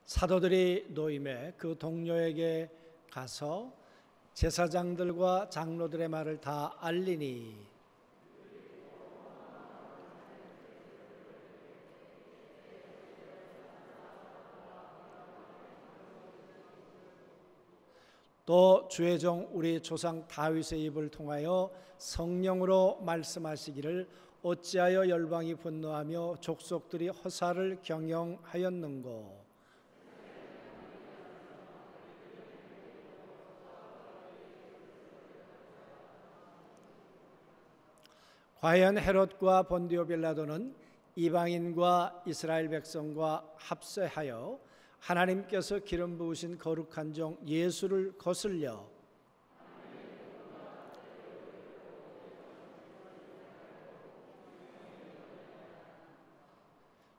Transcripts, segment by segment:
사도들이 노임에 그 동료에게 가서 제사장들과 장로들의 말을 다 알리니 또 주의 종 우리 조상 다윗의 입을 통하여 성령으로 말씀하시기를 어찌하여 열방이 분노하며 족속들이 허사를 경영하였는고. 과연 헤롯과 본디오 빌라도는 이방인과 이스라엘 백성과 합세하여 하나님께서 기름 부으신 거룩한 종 예수를 거슬려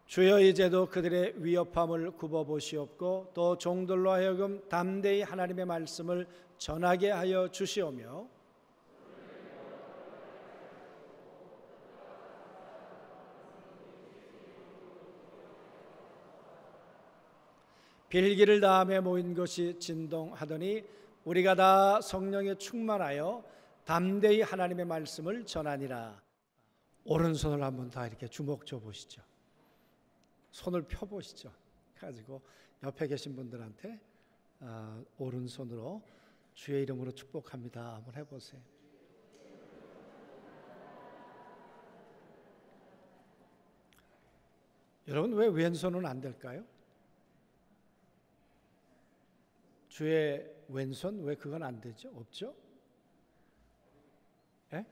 주여 이제도 그들의 위협함을 굽어보시옵고 또 종들로 하여금 담대히 하나님의 말씀을 전하게 하여 주시오며 빌기를 다음에 모인 것이 진동하더니 우리가 다 성령에 충만하여 담대히 하나님의 말씀을 전하니라. 오른손을 한번 다 이렇게 주먹 줘 보시죠. 손을 펴 보시죠. 가지고 옆에 계신 분들한테 오른손으로 주의 이름으로 축복합니다. 한번 해보세요. 여러분 왜 왼손은 안 될까요? 주의 왼손 왜 그건 안 되죠? 없죠? 예?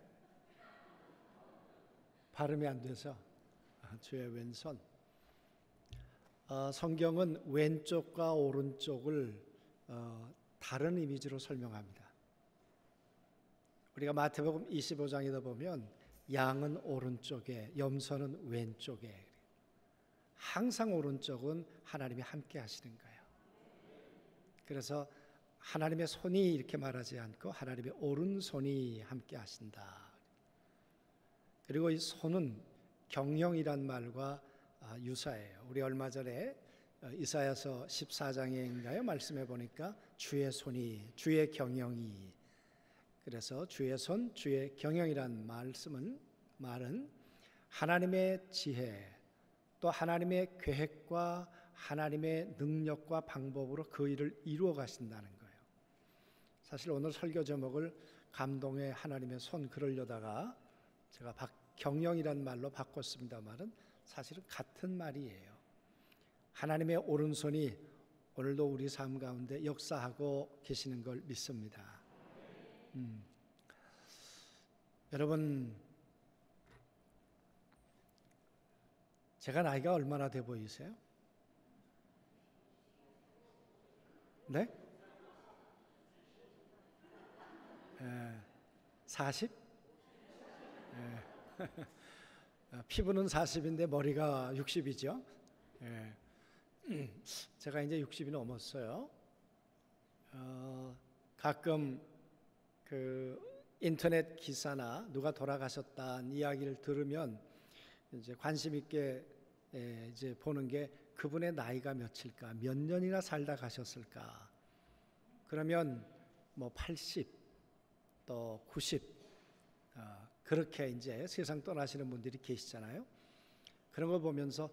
발음이 안 돼서 주의 왼손. 성경은 왼쪽과 오른쪽을 다른 이미지로 설명합니다. 우리가 마태복음 25장에다 보면 양은 오른쪽에, 염소는 왼쪽에. 항상 오른쪽은 하나님이 함께 하시는 거예요. 그래서 하나님의 손이 이렇게 말하지 않고 하나님의 오른손이 함께 하신다. 그리고 이 손은 경영이란 말과 유사해요. 우리 얼마 전에 이사야서 14장인가요? 말씀해 보니까 주의 손이, 주의 경영이. 그래서 주의 손, 주의 경영이란 말은 하나님의 지혜, 또 하나님의 계획과 하나님의 능력과 방법으로 그 일을 이루어 가신다는 거예요. 사실 오늘 설교 제목을 감동의 하나님의 손 그러려다가 제가 경영이란 말로 바꿨습니다만은 사실은 같은 말이에요. 하나님의 오른손이 오늘도 우리 삶 가운데 역사하고 계시는 걸 믿습니다. 여러분, 제가 나이가 얼마나 돼 보이세요? 네? 40? 피부는 40인데 머리가 60이죠. 제가 이제 60이 넘었어요. 가끔 그 인터넷 기사나 누가 돌아가셨다는 이야기를 들으면 이제 관심 있게 이제 보는 게 그분의 나이가 몇일까, 몇 년이나 살다 가셨을까. 그러면 뭐 80, 또 90, 그렇게 이제 세상 떠나시는 분들이 계시잖아요. 그런 걸 보면서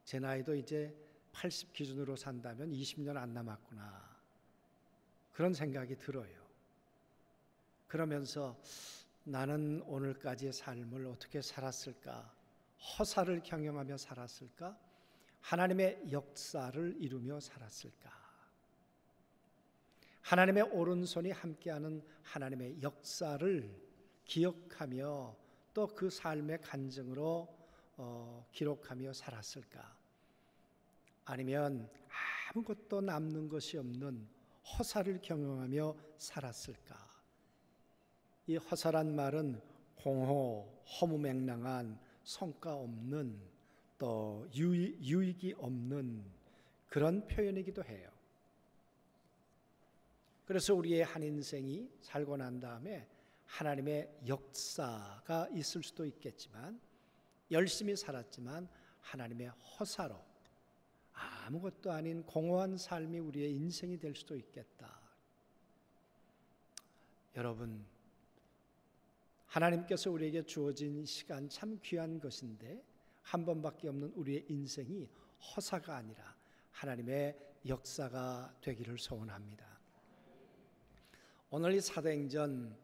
제 나이도 이제 80 기준으로 산다면 20년 안 남았구나. 그런 생각이 들어요. 그러면서 나는 오늘까지의 삶을 어떻게 살았을까? 허사를 경영하며 살았을까? 하나님의 역사를 이루며 살았을까? 하나님의 오른손이 함께하는 하나님의 역사를 기억하며 또 그 삶의 간증으로 기록하며 살았을까? 아니면 아무것도 남는 것이 없는 허사를 경영하며 살았을까? 이 허사란 말은 공허, 허무맹랑한, 성과 없는, 또 유익이 없는 그런 표현이기도 해요. 그래서 우리의 한 인생이 살고 난 다음에 하나님의 역사가 있을 수도 있겠지만, 열심히 살았지만 하나님의 허사로 아무것도 아닌 공허한 삶이 우리의 인생이 될 수도 있겠다. 여러분, 하나님께서 우리에게 주어진 시간 참 귀한 것인데 한 번밖에 없는 우리의 인생이 허사가 아니라 하나님의 역사가 되기를 소원합니다. 오늘 이 사도행전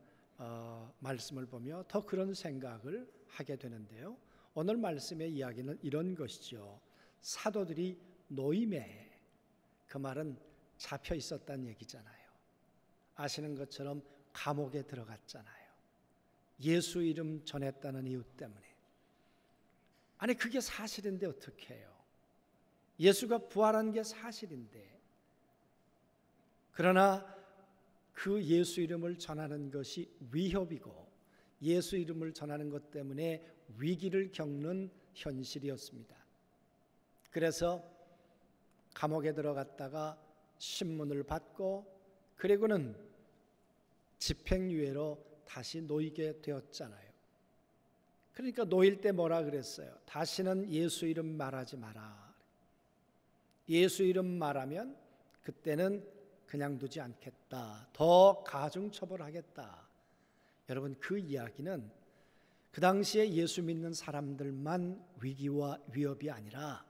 말씀을 보며 더 그런 생각을 하게 되는데요. 오늘 말씀의 이야기는 이런 것이죠. 사도들이 노임에, 그 말은 잡혀 있었다는 얘기잖아요. 아시는 것처럼 감옥에 들어갔잖아요. 예수 이름 전했다는 이유 때문에. 아니 그게 사실인데 어떻게 해요? 예수가 부활한 게 사실인데. 그러나 그 예수 이름을 전하는 것이 위협이고 예수 이름을 전하는 것 때문에 위기를 겪는 현실이었습니다. 그래서 감옥에 들어갔다가 신문을 받고 그리고는 집행유예로 다시 놓이게 되었잖아요. 그러니까 놓일 때 뭐라 그랬어요? 다시는 예수 이름 말하지 마라. 예수 이름 말하면 그때는 그냥 두지 않겠다. 더 가중처벌하겠다. 여러분, 그 이야기는 그 당시에 예수 믿는 사람들만 위기와 위협이 아니라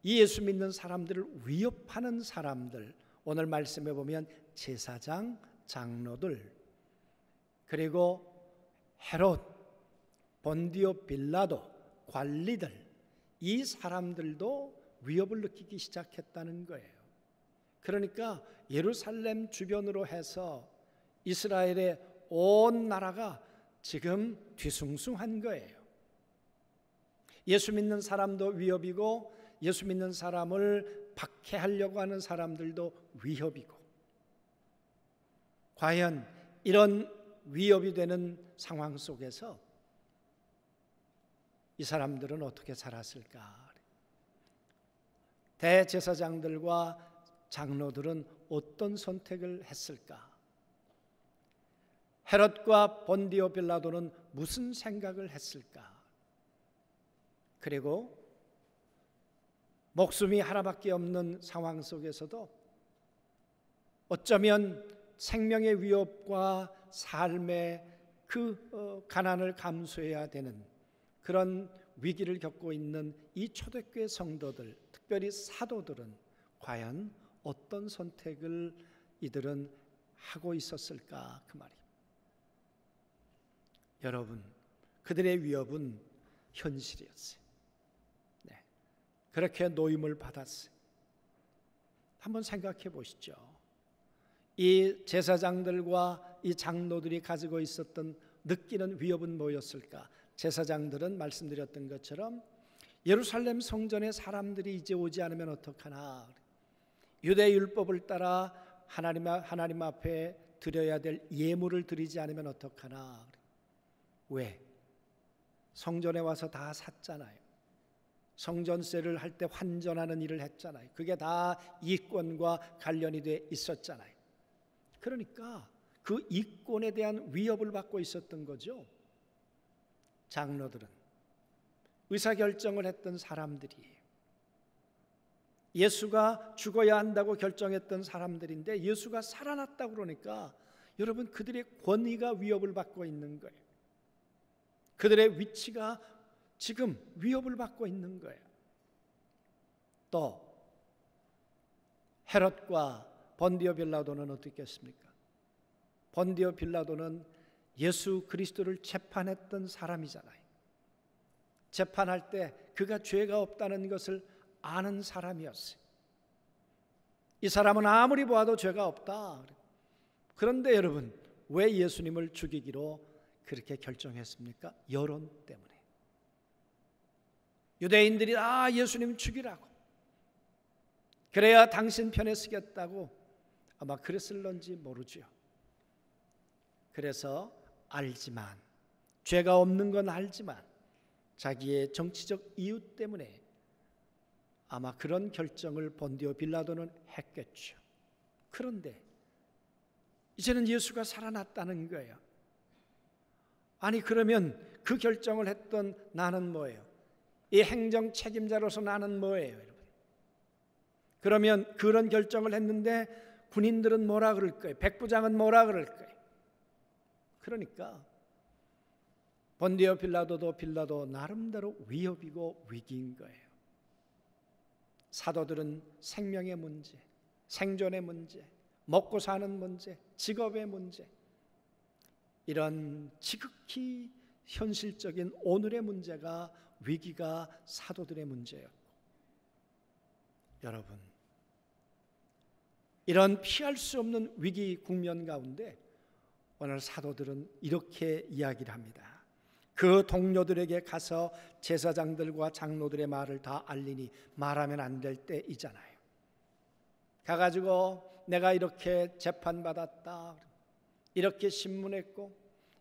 이 예수 믿는 사람들을 위협하는 사람들, 오늘 말씀에 보면 제사장, 장로들, 그리고 헤롯, 본디오 빌라도, 관리들, 이 사람들도 위협을 느끼기 시작했다는 거예요. 그러니까 예루살렘 주변으로 해서 이스라엘의 온 나라가 지금 뒤숭숭한 거예요. 예수 믿는 사람도 위협이고 예수 믿는 사람을 박해하려고 하는 사람들도 위협이고, 과연 이런 위협이 되는 상황 속에서 이 사람들은 어떻게 살았을까? 대제사장들과 장로들은 어떤 선택을 했을까? 헤롯과 본디오 빌라도는 무슨 생각을 했을까? 그리고 목숨이 하나밖에 없는 상황 속에서도 어쩌면 생명의 위협과 삶의 그 가난을 감수해야 되는 그런 위기를 겪고 있는 이 초대교회 성도들, 특별히 사도들은 과연 어떤 선택을 이들은 하고 있었을까? 그 말이에요. 여러분, 그들의 위협은 현실이었어요. 네. 그렇게 노임을 받았어요. 한번 생각해 보시죠. 이 제사장들과 이 장로들이 가지고 있었던 느끼는 위협은 뭐였을까? 제사장들은 말씀드렸던 것처럼 예루살렘 성전에 사람들이 이제 오지 않으면 어떡하나, 유대 율법을 따라 하나님 앞에 드려야 될 예물을 드리지 않으면 어떡하나. 왜? 성전에 와서 다 샀잖아요. 성전세를 할 때 환전하는 일을 했잖아요. 그게 다 이권과 관련이 돼 있었잖아요. 그러니까 그 이권에 대한 위협을 받고 있었던 거죠. 장로들은, 의사결정을 했던 사람들이, 예수가 죽어야 한다고 결정했던 사람들인데 예수가 살아났다고 그러니까 여러분, 그들의 권위가 위협을 받고 있는 거예요. 그들의 위치가 지금 위협을 받고 있는 거예요. 또 헤롯과 본디오 빌라도는 어떻겠습니까? 본디오 빌라도는 예수 그리스도를 재판했던 사람이잖아요. 재판할 때 그가 죄가 없다는 것을 아는 사람이었어요. 이 사람은 아무리 보아도 죄가 없다. 그런데 여러분, 왜 예수님을 죽이기로 그렇게 결정했습니까? 여론 때문에. 유대인들이 예수님 죽이라고, 그래야 당신 편에 서겠다고 아마 그랬을런지 모르죠. 그래서 알지만, 죄가 없는 건 알지만 자기의 정치적 이유 때문에 아마 그런 결정을 본디오 빌라도는 했겠죠. 그런데 이제는 예수가 살아났다는 거예요. 아니 그러면 그 결정을 했던 나는 뭐예요? 이 행정 책임자로서 나는 뭐예요, 여러분? 그러면 그런 결정을 했는데 군인들은 뭐라 그럴 거예요? 백부장은 뭐라 그럴 거예요? 그러니까 본디오 빌라도 나름대로 위협이고 위기인 거예요. 사도들은 생명의 문제, 생존의 문제, 먹고 사는 문제, 직업의 문제, 이런 지극히 현실적인 오늘의 문제가, 위기가 사도들의 문제였고, 여러분, 이런 피할 수 없는 위기 국면 가운데 오늘 사도들은 이렇게 이야기를 합니다. 그 동료들에게 가서 제사장들과 장로들의 말을 다 알리니 말하면 안 될 때이잖아요. 가가지고 내가 이렇게 재판받았다, 이렇게 신문했고,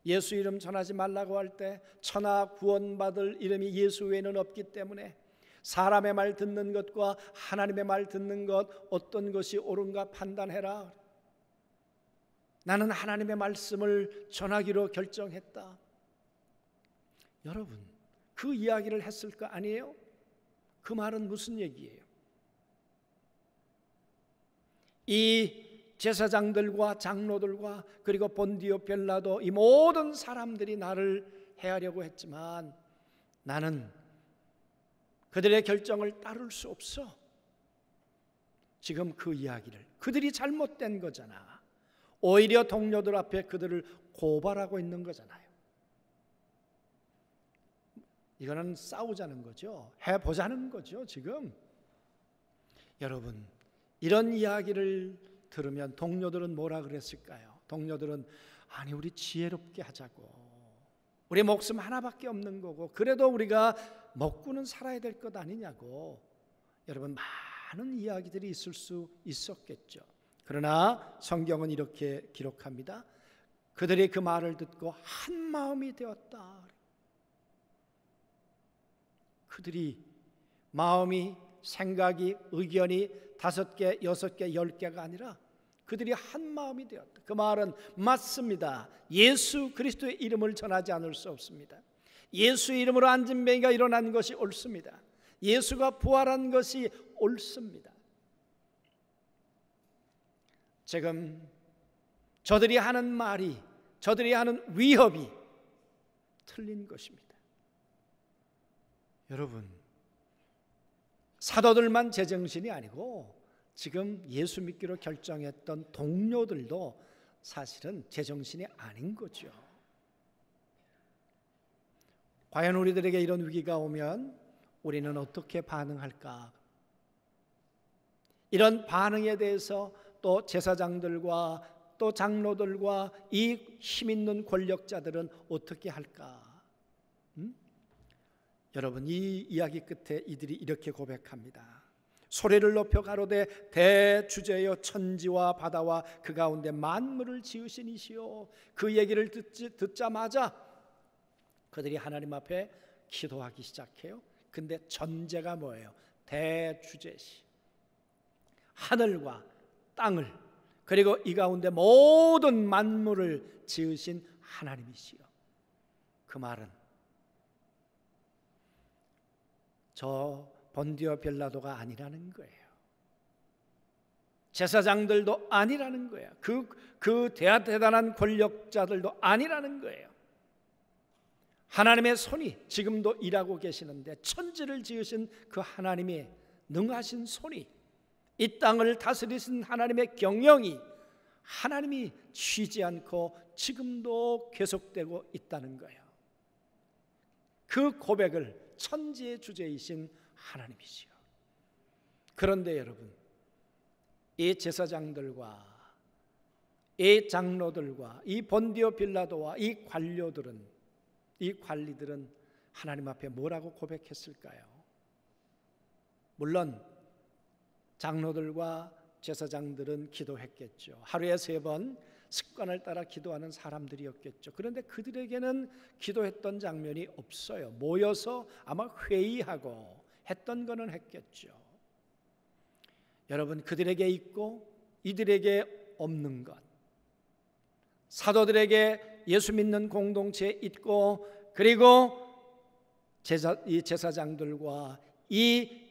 예수 이름 전하지 말라고 할 때 천하 구원받을 이름이 예수 외에는 없기 때문에 사람의 말 듣는 것과 하나님의 말 듣는 것 어떤 것이 옳은가 판단해라. 나는 하나님의 말씀을 전하기로 결정했다. 여러분, 그 이야기를 했을 거 아니에요? 그 말은 무슨 얘기예요? 이 제사장들과 장로들과 그리고 본디오 빌라도, 이 모든 사람들이 나를 해하려고 했지만 나는 그들의 결정을 따를 수 없어. 지금 그 이야기를, 그들이 잘못된 거잖아. 오히려 동료들 앞에 그들을 고발하고 있는 거잖아요. 이거는 싸우자는 거죠. 해보자는 거죠, 지금. 여러분, 이런 이야기를 들으면 동료들은 뭐라 그랬을까요? 동료들은 아니, 우리 지혜롭게 하자고, 우리 목숨 하나밖에 없는 거고, 그래도 우리가 먹고는 살아야 될 것 아니냐고, 여러분, 많은 이야기들이 있을 수 있었겠죠. 그러나 성경은 이렇게 기록합니다. 그들이 그 말을 듣고 한 마음이 되었다. 그들이 마음이, 생각이, 의견이 5개, 6개, 10개가 아니라 그들이 한 마음이 되었다. 그 말은 맞습니다. 예수 그리스도의 이름을 전하지 않을 수 없습니다. 예수 이름으로 안진뱅이가 일어난 것이 옳습니다. 예수가 부활한 것이 옳습니다. 지금 저들이 하는 말이, 저들이 하는 위협이 틀린 것입니다. 여러분, 사도들만 제정신이 아니고 지금 예수 믿기로 결정했던 동료들도 사실은 제정신이 아닌 거죠. 과연 우리들에게 이런 위기가 오면 우리는 어떻게 반응할까? 이런 반응에 대해서 또 제사장들과 또 장로들과 이 힘 있는 권력자들은 어떻게 할까? 여러분, 이 이야기 끝에 이들이 이렇게 고백합니다. 소리를 높여 가로되 대주제여 천지와 바다와 그 가운데 만물을 지으신 이시오. 그 얘기를 듣자마자 그들이 하나님 앞에 기도하기 시작해요. 근데 전제가 뭐예요? 대주제시, 하늘과 땅을 그리고 이 가운데 모든 만물을 지으신 하나님이시오. 그 말은 저 본디오 빌라도가 아니라는 거예요. 제사장들도 아니라는 거예요. 그 대단한 권력자들도 아니라는 거예요. 하나님의 손이 지금도 일하고 계시는데, 천지를 지으신 그 하나님의 능하신 손이, 이 땅을 다스리신 하나님의 경영이 하나님이 쉬지 않고 지금도 계속되고 있다는 거예요. 그 고백을 천지의 주제이신 하나님이시요. 그런데 여러분, 이 제사장들과 이 장로들과 이 본디오 빌라도와 이 관료들은, 이 관리들은 하나님 앞에 뭐라고 고백했을까요? 물론 장로들과 제사장들은 기도했겠죠. 하루에 3번 습관을 따라 기도하는 사람들이었겠죠. 그런데 그들에게는 기도했던 장면이 없어요. 모여서 아마 회의하고 했던 거는 했겠죠. 여러분, 그들에게 있고 이들에게 없는 것, 사도들에게 예수 믿는 공동체에 있고 그리고 이 제사장들과 이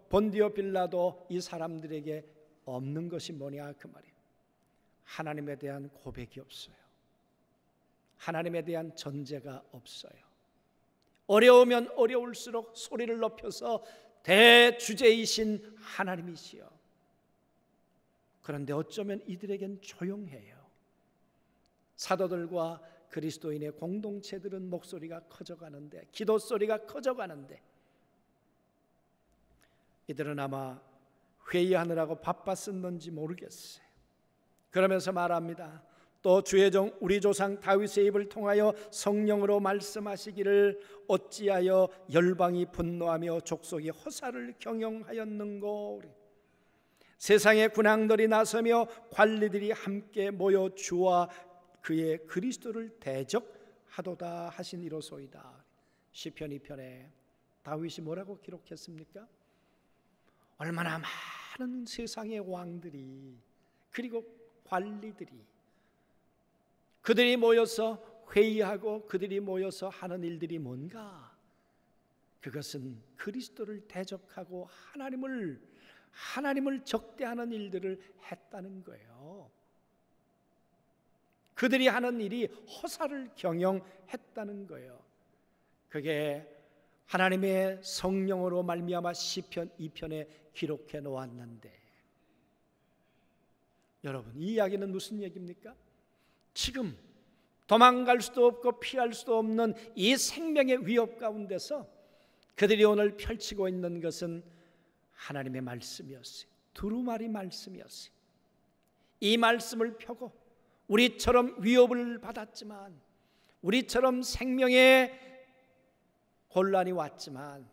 본디오 빌라도 이 사람들에게 없는 것이 뭐냐 그 말이에요. 하나님에 대한 고백이 없어요. 하나님에 대한 전제가 없어요. 어려우면 어려울수록 소리를 높여서 대주제이신 하나님이시여. 그런데 어쩌면 이들에겐 조용해요. 사도들과 그리스도인의 공동체들은 목소리가 커져가는데, 기도 소리가 커져가는데, 이들은 아마 회의하느라고 바빴었는지 모르겠어요. 그러면서 말합니다. 또 주의 종 우리 조상 다윗의 입을 통하여 성령으로 말씀하시기를 어찌하여 열방이 분노하며 족속이 허사를 경영하였는고. 세상의 군왕들이 나서며 관리들이 함께 모여 주와 그의 그리스도를 대적하도다 하신 이로소이다. 시편 2편에 다윗이 뭐라고 기록했습니까? 얼마나 많은 세상의 왕들이, 그리고 관리들이, 그들이 모여서 회의하고 그들이 모여서 하는 일들이 뭔가? 그것은 그리스도를 대적하고 하나님을 적대하는 일들을 했다는 거예요. 그들이 하는 일이 허사를 경영했다는 거예요. 그게 하나님의 성령으로 말미암아 시편 2편에 기록해 놓았는데, 여러분, 이 이야기는 무슨 얘기입니까? 지금 도망갈 수도 없고 피할 수도 없는 이 생명의 위협 가운데서 그들이 오늘 펼치고 있는 것은 하나님의 말씀이었어요. 두루마리 말씀이었어요. 이 말씀을 펴고 우리처럼 위협을 받았지만, 우리처럼 생명의 곤란이 왔지만,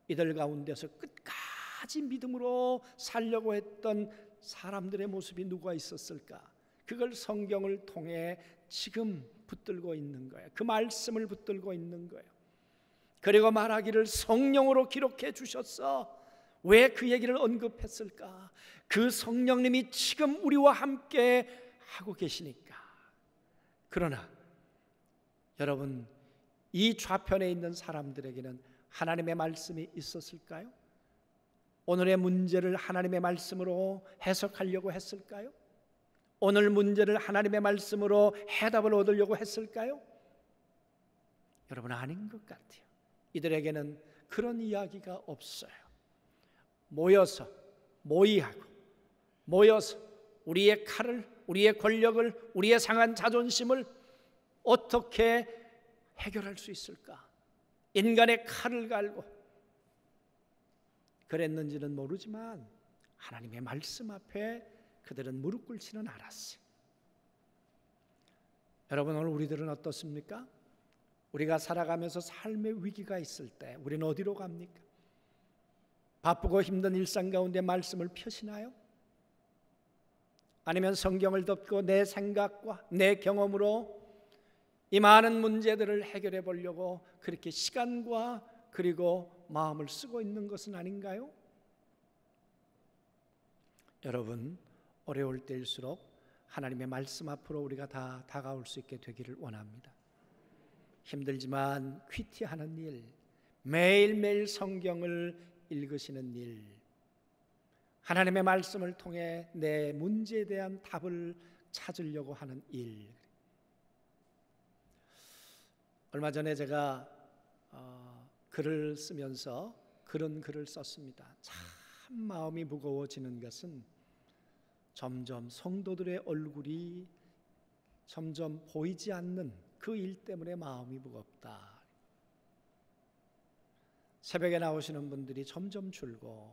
이들 가운데서 끝까지 믿음으로 살려고 했던 사람들의 모습이 누가 있었을까? 그걸 성경을 통해 지금 붙들고 있는 거예요. 그 말씀을 붙들고 있는 거예요. 그리고 말하기를 성령으로 기록해 주셨어. 왜 그 얘기를 언급했을까? 그 성령님이 지금 우리와 함께 하고 계시니까. 그러나 여러분, 이 좌편에 있는 사람들에게는 하나님의 말씀이 있었을까요? 오늘의 문제를 하나님의 말씀으로 해석하려고 했을까요? 오늘 문제를 하나님의 말씀으로 해답을 얻으려고 했을까요? 여러분, 아닌 것 같아요. 이들에게는 그런 이야기가 없어요. 모이하고 모여서 우리의 칼을, 우리의 권력을, 우리의 상한 자존심을 어떻게 해결할 수 있을까? 인간의 칼을 갈고 그랬는지는 모르지만 하나님의 말씀 앞에 그들은 무릎 꿇지는 않았어요. 여러분, 오늘 우리들은 어떻습니까? 우리가 살아가면서 삶의 위기가 있을 때 우리는 어디로 갑니까? 바쁘고 힘든 일상 가운데 말씀을 펴시나요? 아니면 성경을 덮고 내 생각과 내 경험으로 이 많은 문제들을 해결해 보려고 그렇게 시간과 그리고 마음을 쓰고 있는 것은 아닌가요? 여러분, 어려울 때일수록 하나님의 말씀 앞으로 우리가 다 다가올 수 있게 되기를 원합니다. 힘들지만 퀴티하는 일, 매일매일 성경을 읽으시는 일, 하나님의 말씀을 통해 내 문제에 대한 답을 찾으려고 하는 일. 얼마 전에 제가 글을 쓰면서 그런 글을 썼습니다. 참 마음이 무거워지는 것은 점점 성도들의 얼굴이 점점 보이지 않는 그 일 때문에 마음이 무겁다. 새벽에 나오시는 분들이 점점 줄고,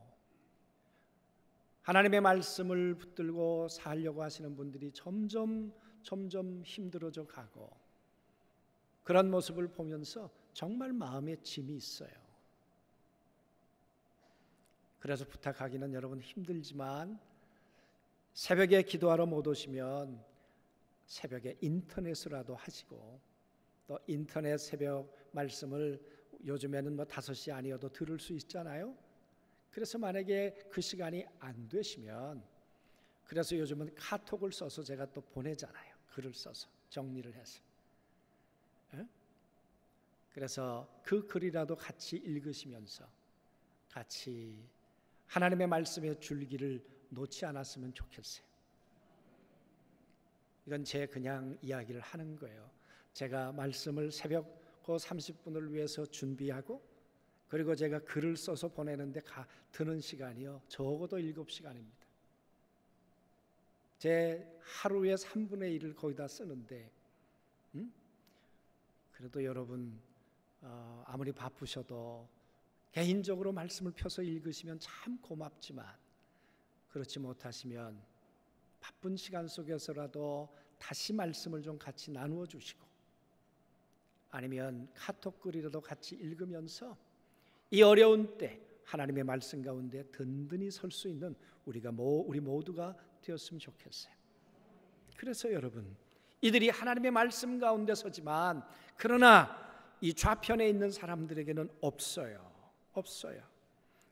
하나님의 말씀을 붙들고 살려고 하시는 분들이 점점 힘들어져 가고, 그런 모습을 보면서 정말 마음에 짐이 있어요. 그래서 부탁하기는, 여러분 힘들지만 새벽에 기도하러 못 오시면 새벽에 인터넷으로라도 하시고, 또 인터넷 새벽 말씀을 요즘에는 5시 아니어도 들을 수 있잖아요. 그래서 만약에 그 시간이 안 되시면, 그래서 요즘은 카톡을 써서 제가 또 보내잖아요. 글을 써서 정리를 해서. 그래서 그 글이라도 같이 읽으시면서 같이 하나님의 말씀의 줄기를 놓지 않았으면 좋겠어요. 이건 제 그냥 이야기를 하는 거예요. 제가 말씀을 새벽 그 30분을 위해서 준비하고 그리고 제가 글을 써서 보내는데 드는 시간이요, 적어도 7시간입니다. 제 하루의 3분의 1을 거기다 쓰는데 그래도 여러분 아무리 바쁘셔도 개인적으로 말씀을 펴서 읽으시면 참 고맙지만 그렇지 못하시면 바쁜 시간 속에서라도 다시 말씀을 좀 같이 나누어 주시고 아니면 카톡 글이라도 같이 읽으면서 이 어려운 때 하나님의 말씀 가운데 든든히 설 수 있는 우리 모두가 되었으면 좋겠어요. 그래서 여러분, 이들이 하나님의 말씀 가운데 서지만 그러나 이 좌편에 있는 사람들에게는 없어요.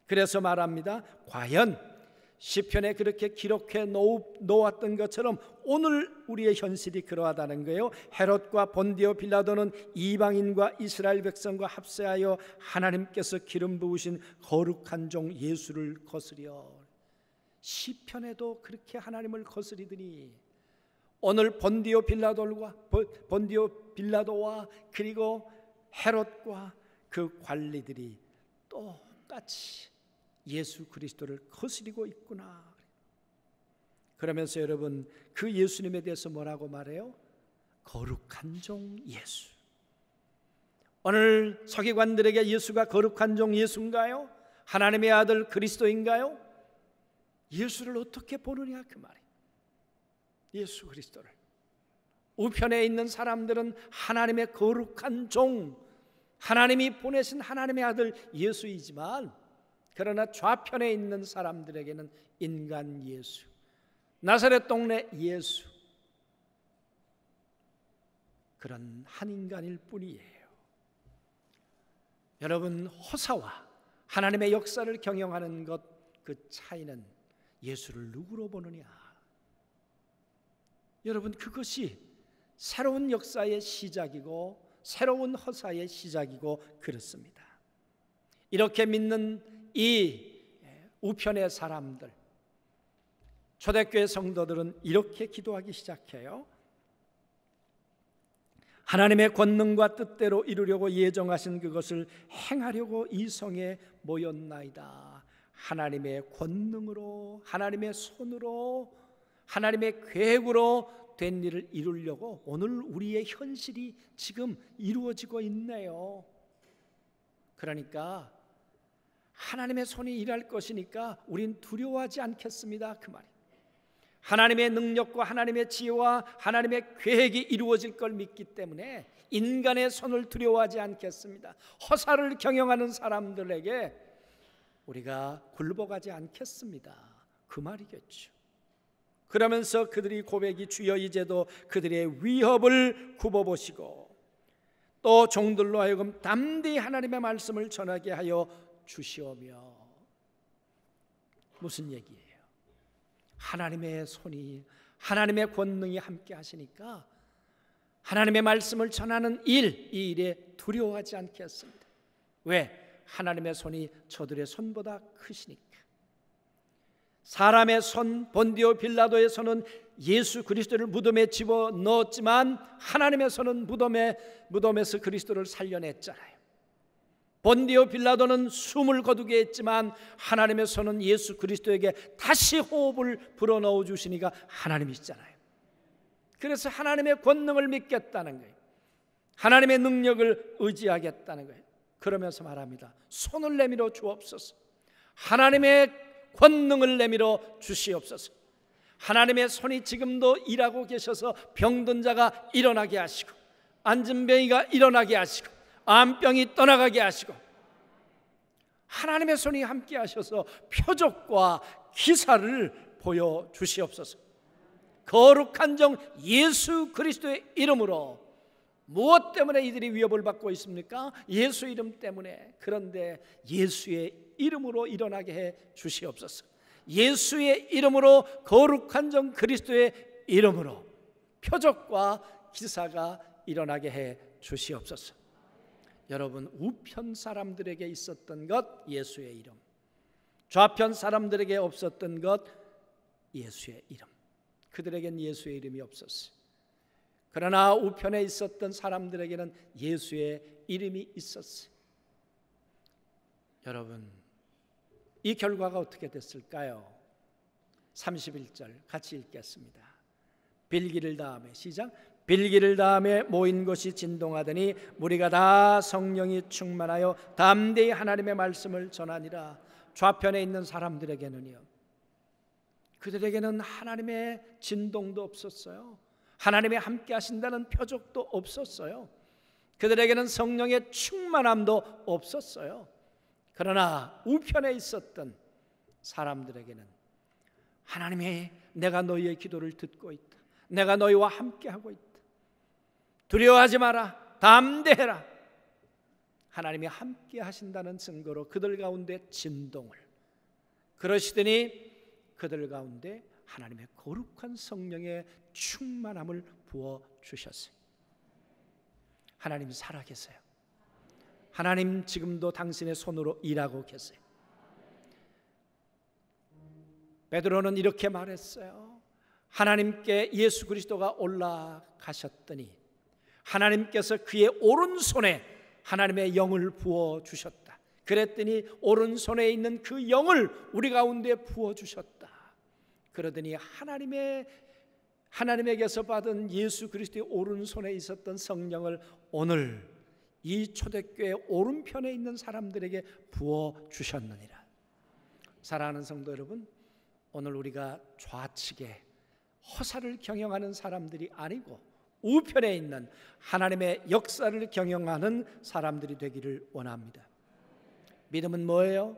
그래서 말합니다. 과연 시편에 그렇게 기록해 놓았던 것처럼 오늘 우리의 현실이 그러하다는 거예요. 헤롯과 본디오 빌라도는 이방인과 이스라엘 백성과 합세하여 하나님께서 기름 부으신 거룩한 종 예수를 거스려. 시편에도 그렇게 하나님을 거스리더니 오늘 본디오 빌라도와 그리고 헤롯과 그 관리들이 똑같이 예수 그리스도를 거스리고 있구나. 그러면서 여러분, 그 예수님에 대해서 뭐라고 말해요? 거룩한 종 예수. 오늘 서기관들에게 예수가 거룩한 종 예수인가요? 하나님의 아들 그리스도인가요? 예수를 어떻게 보느냐 그 말이에요. 예수 그리스도를. 우편에 있는 사람들은 하나님의 거룩한 종, 하나님이 보내신 하나님의 아들 예수이지만 그러나 좌편에 있는 사람들에게는 인간 예수, 나사렛 동네 예수, 그런 한 인간일 뿐이에요. 여러분, 호사와 하나님의 역사를 경영하는 것, 그 차이는 예수를 누구로 보느냐. 여러분, 그것이 새로운 역사의 시작이고 새로운 허사의 시작이고 그렇습니다. 이렇게 믿는 이 우편의 사람들, 초대교회 성도들은 이렇게 기도하기 시작해요. 하나님의 권능과 뜻대로 이루려고 예정하신 그것을 행하려고 이 성에 모였나이다. 하나님의 권능으로, 하나님의 손으로, 하나님의 계획으로 된 일을 이루려고 오늘 우리의 현실이 지금 이루어지고 있네요. 그러니까 하나님의 손이 일할 것이니까 우린 두려워하지 않겠습니다 그 말이에요. 하나님의 능력과 하나님의 지혜와 하나님의 계획이 이루어질 걸 믿기 때문에 인간의 손을 두려워하지 않겠습니다. 허사를 경영하는 사람들에게 우리가 굴복하지 않겠습니다 그 말이겠죠. 그러면서 그들이 고백이 주여 이제도 그들의 위협을 굽어보시고 또 종들로 하여금 담대히 하나님의 말씀을 전하게 하여 주시오며. 무슨 얘기예요? 하나님의 손이, 하나님의 권능이 함께 하시니까 하나님의 말씀을 전하는 이 일에 두려워하지 않겠습니다. 왜? 하나님의 손이 저들의 손보다 크시니까. 사람의 손, 본디오 빌라도의 손은 예수 그리스도를 무덤에 집어넣었지만 하나님의 손은 무덤에서 그리스도를 살려냈잖아요. 본디오 빌라도는 숨을 거두게 했지만 하나님의 손은 예수 그리스도에게 다시 호흡을 불어넣어 주시니까 하나님이시잖아요. 그래서 하나님의 권능을 믿겠다는 거예요. 하나님의 능력을 의지하겠다는 거예요. 그러면서 말합니다. 손을 내밀어 주옵소서. 하나님의 권능을 내밀어 주시옵소서. 하나님의 손이 지금도 일하고 계셔서 병든 자가 일어나게 하시고 앉은 병이가 일어나게 하시고 암병이 떠나가게 하시고 하나님의 손이 함께 하셔서 표적과 기사를 보여주시옵소서. 거룩한 종 예수 그리스도의 이름으로. 무엇 때문에 이들이 위협을 받고 있습니까? 예수 이름 때문에. 그런데 예수의 이름으로 일어나게 해 주시옵소서. 예수의 이름으로, 거룩한 종 그리스도의 이름으로 표적과 기사가 일어나게 해 주시옵소서. 여러분, 우편 사람들에게 있었던 것 예수의 이름, 좌편 사람들에게 없었던 것 예수의 이름. 그들에겐 예수의 이름이 없었어요. 그러나 우편에 있었던 사람들에게는 예수의 이름이 있었어요. 여러분, 이 결과가 어떻게 됐을까요? 31절 같이 읽겠습니다. 빌기를 다음에, 시작. 빌기를 다음에 모인 것이 진동하더니 무리가 다 성령이 충만하여 담대히 하나님의 말씀을 전하니라. 좌편에 있는 사람들에게는요, 그들에게는 하나님의 진동도 없었어요. 하나님의 함께 하신다는 표적도 없었어요. 그들에게는 성령의 충만함도 없었어요. 그러나 우편에 있었던 사람들에게는 하나님의, 내가 너희의 기도를 듣고 있다, 내가 너희와 함께하고 있다, 두려워하지 마라, 담대해라, 하나님이 함께 하신다는 증거로 그들 가운데 진동을, 그러시더니 그들 가운데 하나님의 거룩한 성령의 충만함을 부어주셨어요. 하나님 살아계세요. 하나님 지금도 당신의 손으로 일하고 계세요. 베드로는 이렇게 말했어요. 하나님께 예수 그리스도가 올라가셨더니 하나님께서 그의 오른손에 하나님의 영을 부어주셨다. 그랬더니 오른손에 있는 그 영을 우리 가운데 부어주셨다. 그러더니 하나님에게서 받은 예수 그리스도의 오른손에 있었던 성령을 오늘 이 초대교회 오른편에 있는 사람들에게 부어주셨느니라. 사랑하는 성도 여러분, 오늘 우리가 좌측에 허사를 경영하는 사람들이 아니고 우편에 있는 하나님의 역사를 경영하는 사람들이 되기를 원합니다. 믿음은 뭐예요?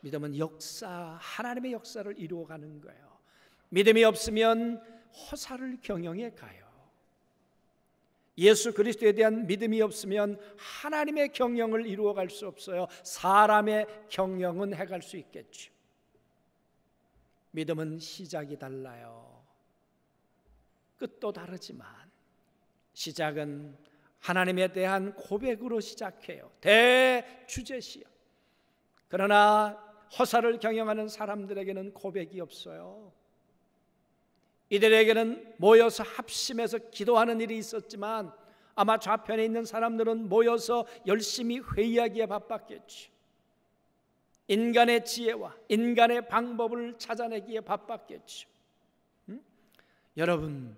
믿음은 역사, 하나님의 역사를 이루어가는 거예요. 믿음이 없으면 허사를 경영해 가요. 예수 그리스도에 대한 믿음이 없으면 하나님의 경영을 이루어갈 수 없어요. 사람의 경영은 해갈 수 있겠죠. 믿음은 시작이 달라요. 끝도 다르지만 시작은 하나님에 대한 고백으로 시작해요. 대주제시요. 그러나 허사를 경영하는 사람들에게는 고백이 없어요. 이들에게는 모여서 합심해서 기도하는 일이 있었지만 아마 좌편에 있는 사람들은 모여서 열심히 회의하기에 바빴겠죠. 인간의 지혜와 인간의 방법을 찾아내기에 바빴겠죠. 여러분,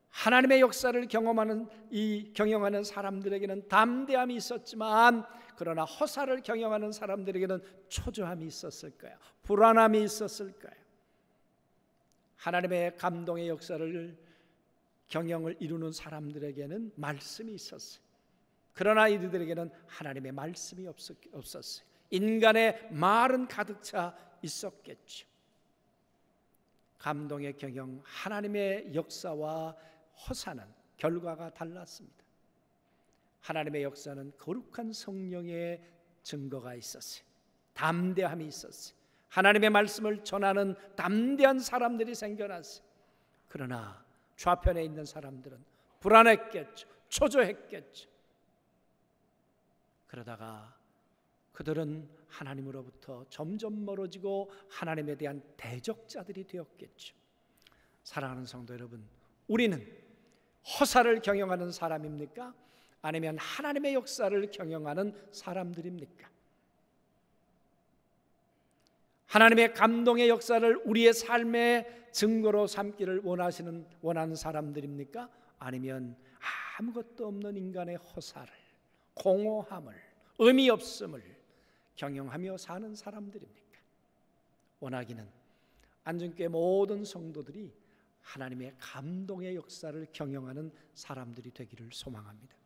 하나님의 역사를 경영하는 사람들에게는 담대함이 있었지만 그러나 허사를 경영하는 사람들에게는 초조함이 있었을 거예요. 불안함이 있었을 거예요. 하나님의 감동의 역사를 경영을 이루는 사람들에게는 말씀이 있었어요. 그러나 이들에게는 하나님의 말씀이 없었어요. 인간의 말은 가득 차 있었겠죠. 감동의 경영, 하나님의 역사와 허사는 결과가 달랐습니다. 하나님의 역사는 거룩한 성령의 증거가 있었어요. 담대함이 있었어요. 하나님의 말씀을 전하는 담대한 사람들이 생겨났어요. 그러나 좌편에 있는 사람들은 불안했겠죠. 초조했겠죠. 그러다가 그들은 하나님으로부터 점점 멀어지고 하나님에 대한 대적자들이 되었겠죠. 사랑하는 성도 여러분, 우리는 허사를 경영하는 사람입니까? 아니면 하나님의 역사를 경영하는 사람들입니까? 하나님의 감동의 역사를 우리의 삶의 증거로 삼기를 원하는 사람들입니까? 아니면 아무것도 없는 인간의 허사를, 공허함을, 의미 없음을 경영하며 사는 사람들입니까? 원하기는 안전교회 모든 성도들이 하나님의 감동의 역사를 경영하는 사람들이 되기를 소망합니다.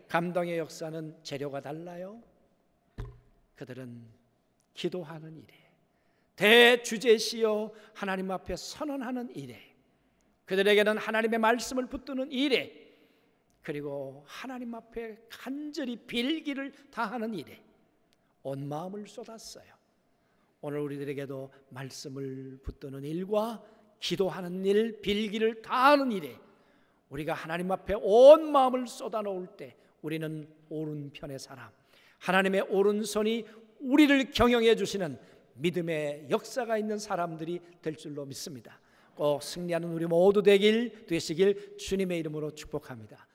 감동의 역사는 재료가 달라요. 그들은 기도하는 일에, 대주제시여 하나님 앞에 선언하는 일에, 그들에게는 하나님의 말씀을 붙드는 일에, 그리고 하나님 앞에 간절히 빌기를 다하는 일에 온 마음을 쏟았어요. 오늘 우리들에게도 말씀을 붙드는 일과 기도하는 일, 빌기를 다하는 일에 우리가 하나님 앞에 온 마음을 쏟아놓을 때 우리는 오른편의 사람, 하나님의 오른손이 우리를 경영해 주시는 믿음의 역사가 있는 사람들이 될 줄로 믿습니다. 꼭 승리하는 우리 모두 되시길 주님의 이름으로 축복합니다.